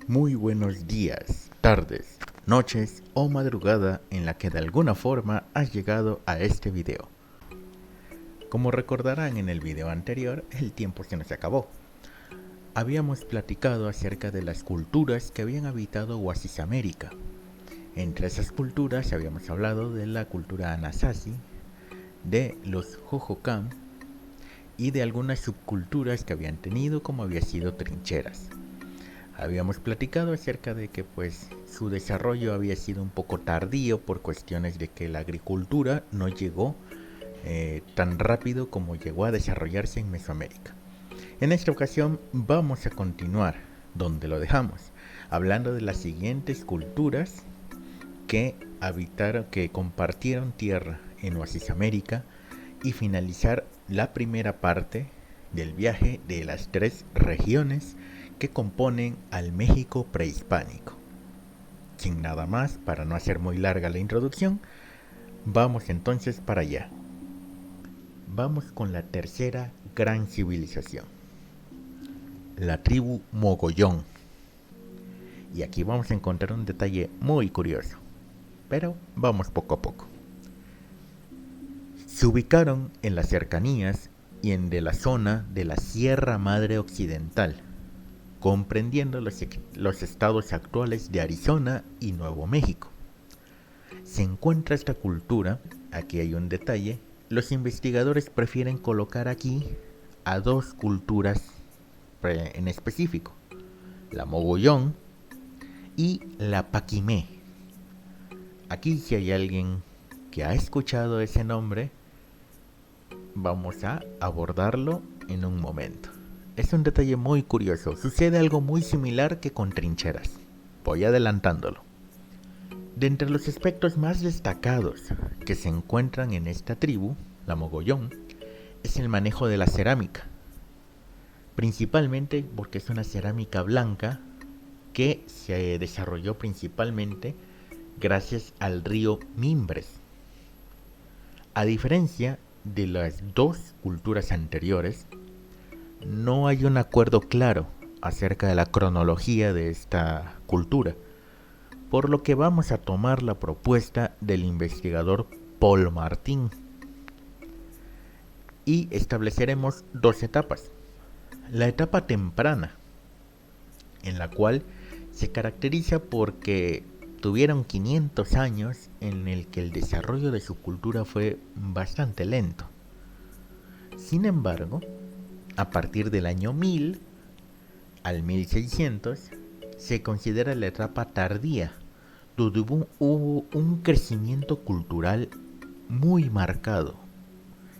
Muy buenos días, tardes, noches o madrugada en la que de alguna forma has llegado a este video. Como recordarán en el video anterior, el tiempo se nos acabó. Habíamos platicado acerca de las culturas que habían habitado Oasis América. Entre esas culturas habíamos hablado de la cultura Anasazi, de los Hohokam y de algunas subculturas que habían tenido como había sido trincheras. Habíamos platicado acerca de que su desarrollo había sido un poco tardío por cuestiones de que la agricultura no llegó tan rápido como llegó a desarrollarse en Mesoamérica. En esta ocasión vamos a continuar donde lo dejamos, hablando de las siguientes culturas que compartieron tierra en Oasis América y finalizar la primera parte del viaje de las 3 regiones que componen al México prehispánico. Sin nada más, para no hacer muy larga la introducción, vamos entonces para allá. Vamos con la tercera gran civilización, la tribu Mogollón. Y aquí vamos a encontrar un detalle muy curioso, pero vamos poco a poco. Se ubicaron en las cercanías y en de la zona de la Sierra Madre Occidental, comprendiendo los estados actuales de Arizona y Nuevo México. Se encuentra esta cultura, aquí hay un detalle, los investigadores prefieren colocar aquí a 2 culturas en específico, la Mogollón y la Paquimé. Aquí si hay alguien que ha escuchado ese nombre, vamos a abordarlo en un momento. Es un detalle muy curioso, sucede algo muy similar que con trincheras. Voy adelantándolo. De entre los aspectos más destacados que se encuentran en esta tribu, la Mogollón, es el manejo de la cerámica. Principalmente porque es una cerámica blanca que se desarrolló principalmente gracias al río Mimbres. A diferencia de las 2 culturas anteriores, no hay un acuerdo claro acerca de la cronología de esta cultura, por lo que vamos a tomar la propuesta del investigador Paul Martin y estableceremos 2 etapas. La etapa temprana, en la cual se caracteriza porque tuvieron 500 años en el que el desarrollo de su cultura fue bastante lento. Sin embargo, a partir del año 1000 al 1600 se considera la etapa tardía, donde hubo un crecimiento cultural muy marcado.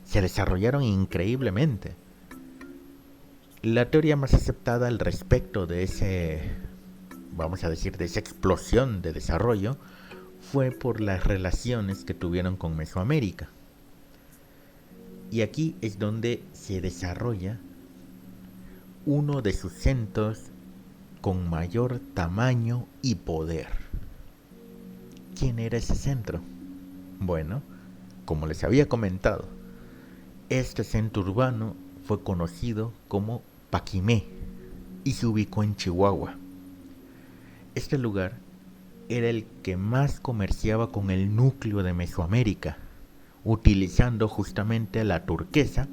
Se desarrollaron increíblemente. La teoría más aceptada al respecto de de esa explosión de desarrollo, fue por las relaciones que tuvieron con Mesoamérica. Y aquí es donde se desarrolla uno de sus centros con mayor tamaño y poder. ¿Quién era ese centro? Bueno, como les había comentado, este centro urbano fue conocido como Paquimé y se ubicó en Chihuahua. Este lugar era el que más comerciaba con el núcleo de Mesoamérica, utilizando justamente la turquesa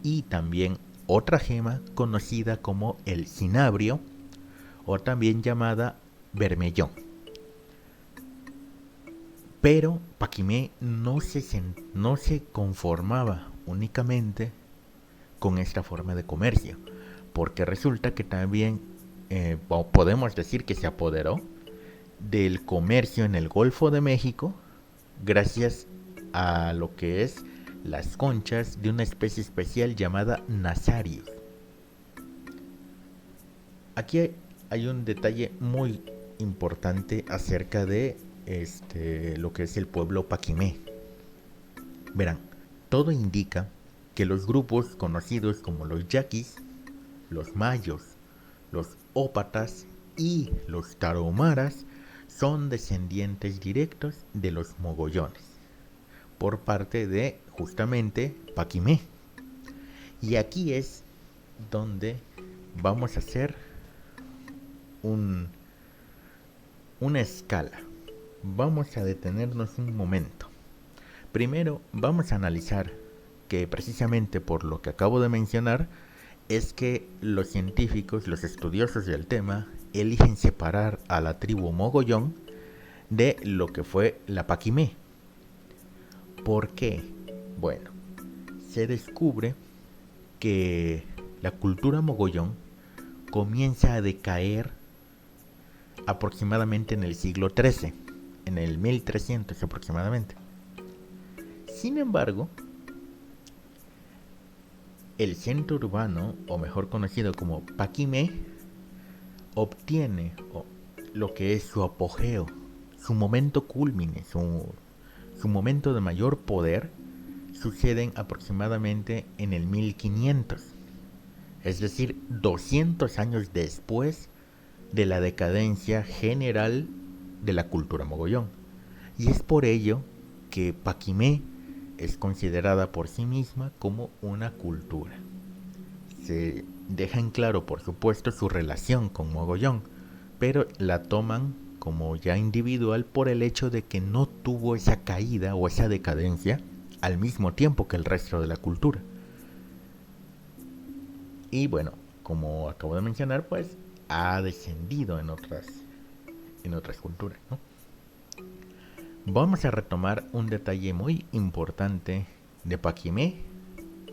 y también otra gema conocida como el cinabrio o también llamada bermellón. Pero Paquimé no se conformaba únicamente con esta forma de comercio, porque resulta que también podemos decir que se apoderó del comercio en el Golfo de México gracias a lo que es las conchas de una especie especial llamada Nasarius. Aquí hay un detalle muy importante acerca de lo que es el pueblo Paquimé. Verán, todo indica que los grupos conocidos como los yaquis, los mayos, los ópatas y los tarahumaras son descendientes directos de los mogollones por parte de justamente Paquimé. Y aquí es donde vamos a hacer una escala. Vamos a detenernos un momento. Primero vamos a analizar que precisamente por lo que acabo de mencionar es que los científicos, los estudiosos del tema, eligen separar a la tribu Mogollón de lo que fue la Paquimé. ¿Por qué? Bueno, se descubre que la cultura Mogollón comienza a decaer aproximadamente en el siglo XIII, en el 1300 aproximadamente. Sin embargo, el centro urbano, o mejor conocido como Paquimé, obtiene lo que es su apogeo, su momento culmine, su momento de mayor poder, suceden aproximadamente en el 1500, es decir, 200 años después de la decadencia general de la cultura mogollón. Y es por ello que Paquimé es considerada por sí misma como una cultura. Se deja en claro, por supuesto, su relación con Mogollón, pero la toman como ya individual por el hecho de que no tuvo esa caída o esa decadencia al mismo tiempo que el resto de la cultura. Y bueno, como acabo de mencionar, pues ha descendido en otras culturas, ¿no? Vamos a retomar un detalle muy importante de Paquimé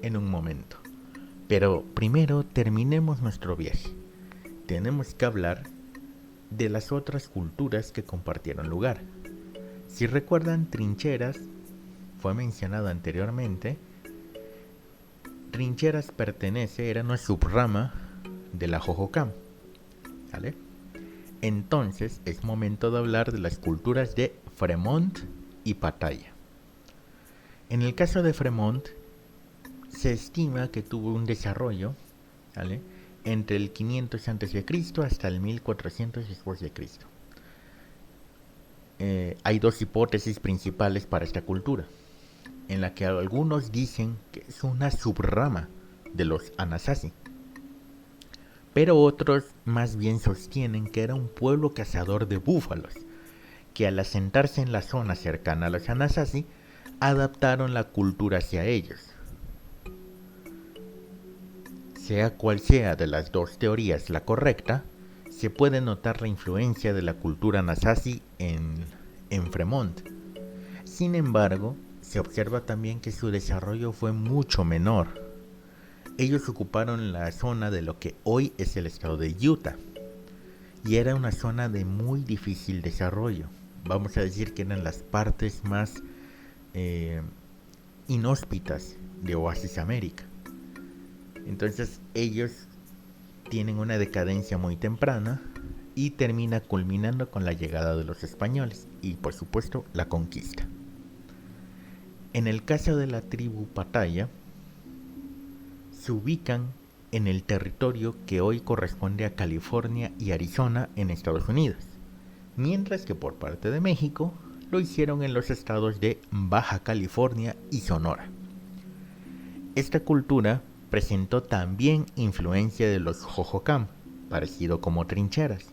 en un momento. Pero primero terminemos nuestro viaje. Tenemos que hablar de las otras culturas que compartieron lugar. Si recuerdan, Trincheras fue mencionado anteriormente. Trincheras era una subrama de la Hohokam, ¿vale? Entonces es momento de hablar de las culturas de Fremont y Pattaya. En el caso de Fremont, se estima que tuvo un desarrollo, ¿vale?, entre el 500 a.C. hasta el 1400 después de Cristo. Hay dos hipótesis principales para esta cultura, en la que algunos dicen que es una subrama de los Anasazi, pero otros más bien sostienen que era un pueblo cazador de búfalos, que al asentarse en la zona cercana a los Anasazi, adaptaron la cultura hacia ellos. Sea cual sea de las dos teorías la correcta, se puede notar la influencia de la cultura Anasazi en Fremont. Sin embargo, se observa también que su desarrollo fue mucho menor. Ellos ocuparon la zona de lo que hoy es el estado de Utah, y era una zona de muy difícil desarrollo. Vamos a decir que eran las partes más inhóspitas de Oasis América. Entonces ellos tienen una decadencia muy temprana y termina culminando con la llegada de los españoles y por supuesto la conquista. En el caso de la tribu Pattaya, se ubican en el territorio que hoy corresponde a California y Arizona en Estados Unidos, mientras que por parte de México lo hicieron en los estados de Baja California y Sonora. Esta cultura presentó también influencia de los Hohokam, parecido como Trincheras.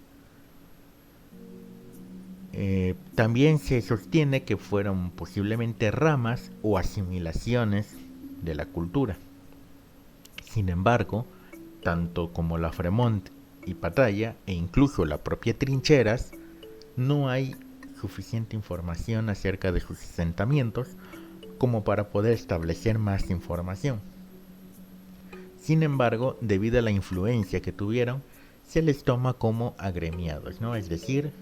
También se sostiene que fueron posiblemente ramas o asimilaciones de la cultura. Sin embargo, tanto como la Fremont y Pattaya, e incluso la propia Trincheras, no hay suficiente información acerca de sus asentamientos como para poder establecer más información. Sin embargo, debido a la influencia que tuvieron, se les toma como agremiados, ¿no? Es decir,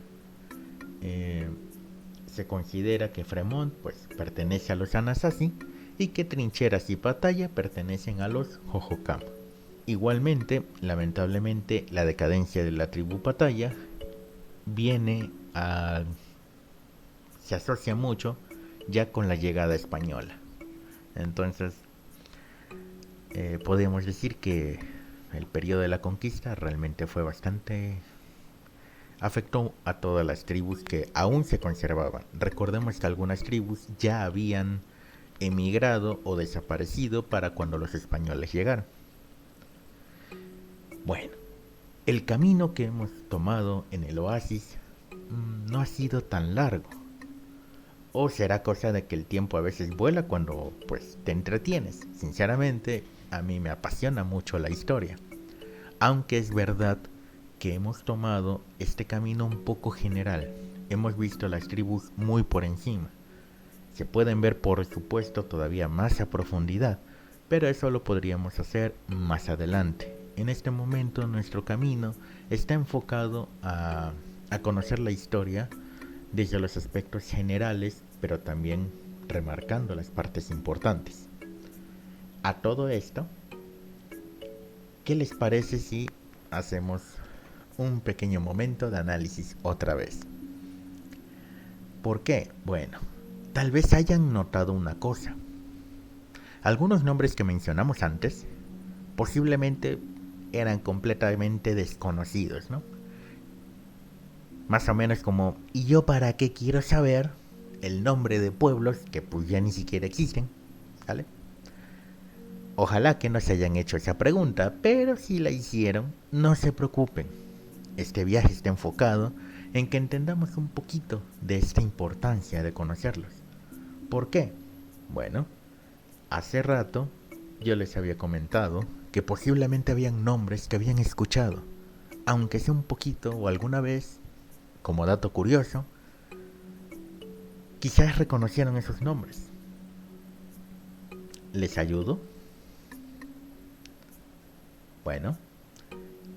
se considera que Fremont pues pertenece a los Anasazi y que Trincheras y Pattaya pertenecen a los Hohokam. Igualmente, lamentablemente, la decadencia de la tribu Pattaya se asocia mucho ya con la llegada española. Entonces, podemos decir que el periodo de la conquista realmente fue bastante... afectó a todas las tribus que aún se conservaban. Recordemos que algunas tribus ya habían emigrado o desaparecido para cuando los españoles llegaron. Bueno, El camino que hemos tomado en el oasis no ha sido tan largo. O será cosa de que el tiempo a veces vuela cuando pues te entretienes. Sinceramente, a mí me apasiona mucho la historia. Aunque es verdad que hemos tomado este camino un poco general. Hemos visto las tribus muy por encima. Se pueden ver por supuesto todavía más a profundidad, pero eso lo podríamos hacer más adelante. En este momento nuestro camino está enfocado a conocer la historia desde los aspectos generales, pero también remarcando las partes importantes. A todo esto, ¿qué les parece si hacemos un pequeño momento de análisis otra vez? ¿Por qué? Bueno, tal vez hayan notado una cosa. Algunos nombres que mencionamos antes posiblemente eran completamente desconocidos, ¿no? Más o menos como, ¿y yo para qué quiero saber el nombre de pueblos que pues ya ni siquiera existen? ¿Vale? Ojalá que no se hayan hecho esa pregunta, pero si la hicieron, no se preocupen. Este viaje está enfocado en que entendamos un poquito de esta importancia de conocerlos. ¿Por qué? Bueno, hace rato yo les había comentado que posiblemente habían nombres que habían escuchado, aunque sea un poquito o alguna vez, como dato curioso, quizás reconocieron esos nombres. ¿Les ayudo? Bueno,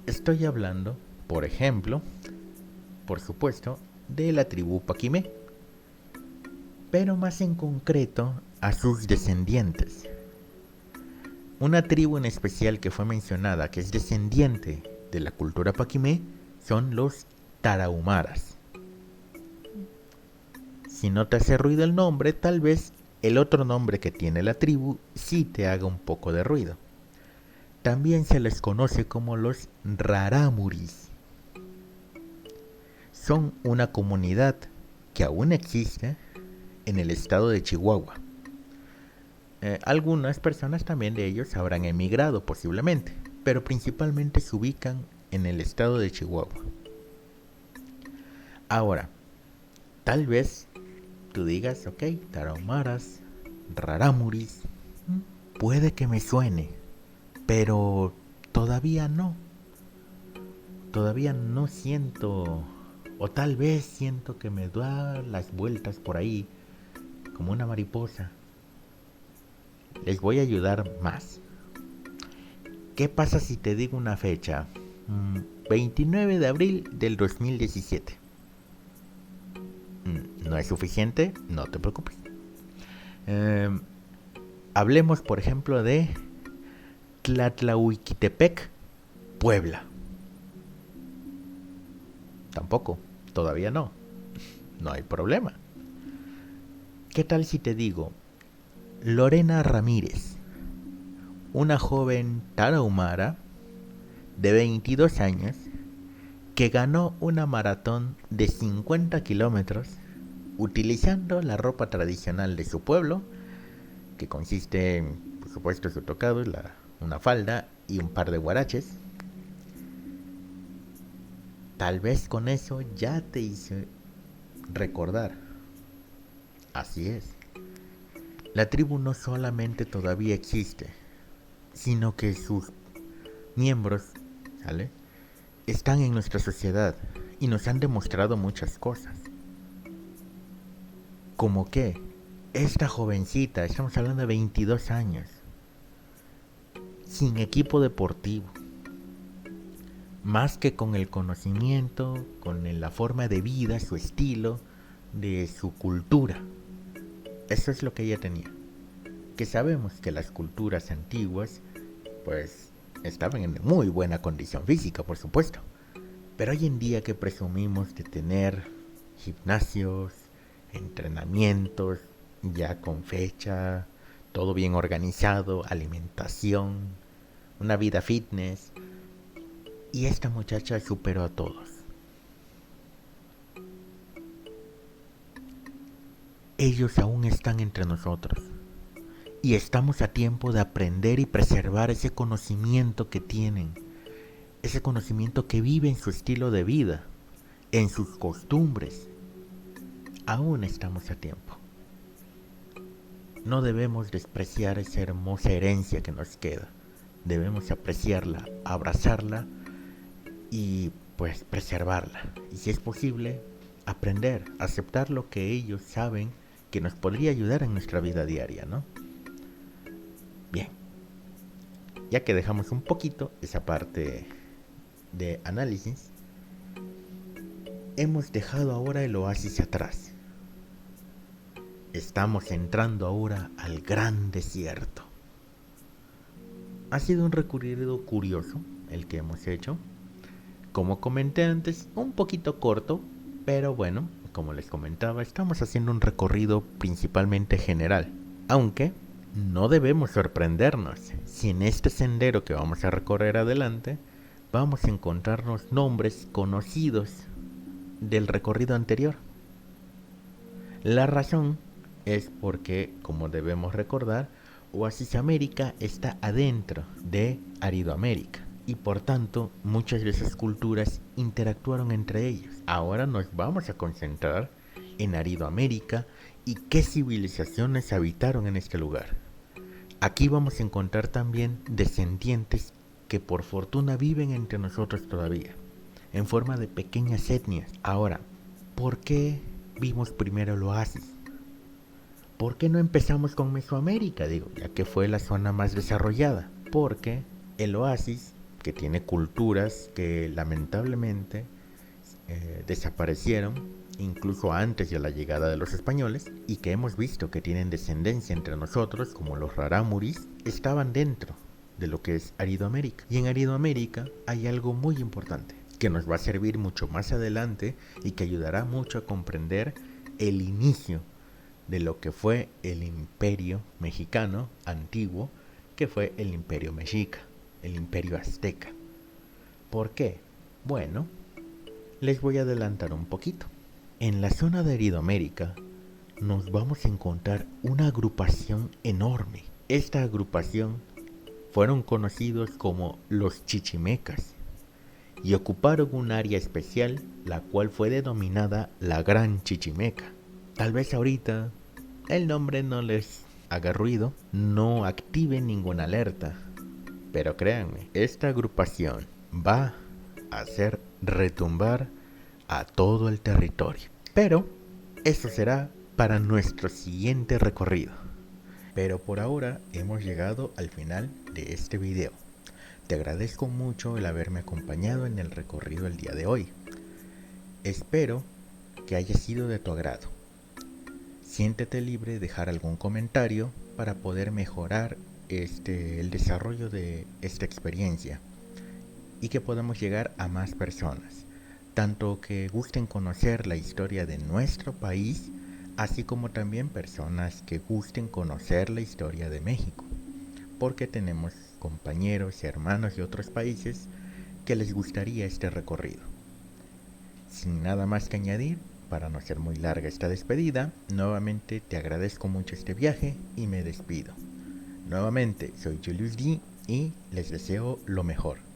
estoy hablando, por ejemplo, por supuesto, de la tribu Paquimé, pero más en concreto a sus descendientes. Una tribu en especial que fue mencionada que es descendiente de la cultura Paquimé son los Tarahumaras. Si no te hace ruido el nombre, tal vez el otro nombre que tiene la tribu sí te haga un poco de ruido. También se les conoce como los Rarámuris. Son una comunidad que aún existe en el estado de Chihuahua. Algunas personas también de ellos habrán emigrado posiblemente, pero principalmente se ubican en el estado de Chihuahua. Ahora, tal vez tú digas, ok, Tarahumaras, Rarámuris, puede que me suene, pero todavía no. Todavía no siento, o tal vez siento que me da las vueltas por ahí, como una mariposa. Les voy a ayudar más. ¿Qué pasa si te digo una fecha? 29 de abril del 2017. ¿No es suficiente? No te preocupes. Hablemos, por ejemplo, de Tlatlahuiquitepec, Puebla. Tampoco, todavía no. No hay problema. ¿Qué tal si te digo Lorena Ramírez, una joven tarahumara de 22 años que ganó una maratón de 50 kilómetros utilizando la ropa tradicional de su pueblo, que consiste en, por supuesto, su tocado, una falda y un par de guaraches? Tal vez con eso ya te hice recordar. Así es. La tribu no solamente todavía existe, sino que sus miembros, ¿sale?, están en nuestra sociedad y nos han demostrado muchas cosas. Como que esta jovencita, estamos hablando de 22 años, sin equipo deportivo, más que con el conocimiento, con la forma de vida, su estilo, de su cultura. Eso es lo que ella tenía. Que sabemos que las culturas antiguas, pues, estaban en muy buena condición física, por supuesto. Pero hoy en día que presumimos de tener gimnasios, entrenamientos, ya con fecha, todo bien organizado, alimentación, una vida fitness. Y esta muchacha superó a todos. Ellos aún están entre nosotros. Y estamos a tiempo de aprender y preservar ese conocimiento que tienen. ese conocimiento que vive en su estilo de vida, en sus costumbres. Aún estamos a tiempo. No debemos despreciar esa hermosa herencia que nos queda. Debemos apreciarla, abrazarla y pues preservarla. Y si es posible, aprender, aceptar lo que ellos saben que nos podría ayudar en nuestra vida diaria, ¿no? Bien, ya que dejamos un poquito esa parte de análisis, hemos dejado ahora el oasis atrás. Estamos entrando ahora al gran desierto. Ha sido un recorrido curioso el que hemos hecho. Como comenté antes, un poquito corto, pero bueno, como les comentaba, estamos haciendo un recorrido principalmente general. Aunque no debemos sorprendernos si en este sendero que vamos a recorrer adelante vamos a encontrarnos nombres conocidos del recorrido anterior. La razón es porque, como debemos recordar, Oasis América está adentro de Aridoamérica y por tanto muchas de esas culturas interactuaron entre ellos. Ahora nos vamos a concentrar en Aridoamérica y qué civilizaciones habitaron en este lugar. Aquí vamos a encontrar también descendientes que por fortuna viven entre nosotros todavía, en forma de pequeñas etnias. Ahora, ¿por qué vimos primero el oasis? ¿Por qué no empezamos con Mesoamérica, ya que fue la zona más desarrollada? Porque el oasis, que tiene culturas que lamentablemente desaparecieron, incluso antes de la llegada de los españoles, y que hemos visto que tienen descendencia entre nosotros, como los rarámuris, estaban dentro de lo que es Aridoamérica. Y en Aridoamérica hay algo muy importante, que nos va a servir mucho más adelante y que ayudará mucho a comprender el inicio de lo que fue el imperio mexicano antiguo, que fue el imperio mexica, el imperio azteca. ¿Por qué? Bueno, les voy a adelantar un poquito. En la zona de Aridoamérica nos vamos a encontrar una agrupación enorme. Esta agrupación fueron conocidos como los chichimecas y ocuparon un área especial, la cual fue denominada la Gran Chichimeca. Tal vez ahorita el nombre no les haga ruido, no active ninguna alerta, pero créanme, esta agrupación va a hacer retumbar a todo el territorio. Pero eso será para nuestro siguiente recorrido. Pero por ahora hemos llegado al final de este video. Te agradezco mucho el haberme acompañado en el recorrido el día de hoy. Espero que haya sido de tu agrado. Siéntete libre de dejar algún comentario para poder mejorar el desarrollo de esta experiencia y que podamos llegar a más personas, tanto que gusten conocer la historia de nuestro país, así como también personas que gusten conocer la historia de México, porque tenemos compañeros y hermanos de otros países que les gustaría este recorrido. Sin nada más que añadir, para no ser muy larga esta despedida, nuevamente te agradezco mucho este viaje y me despido. Nuevamente soy Julius D y les deseo lo mejor.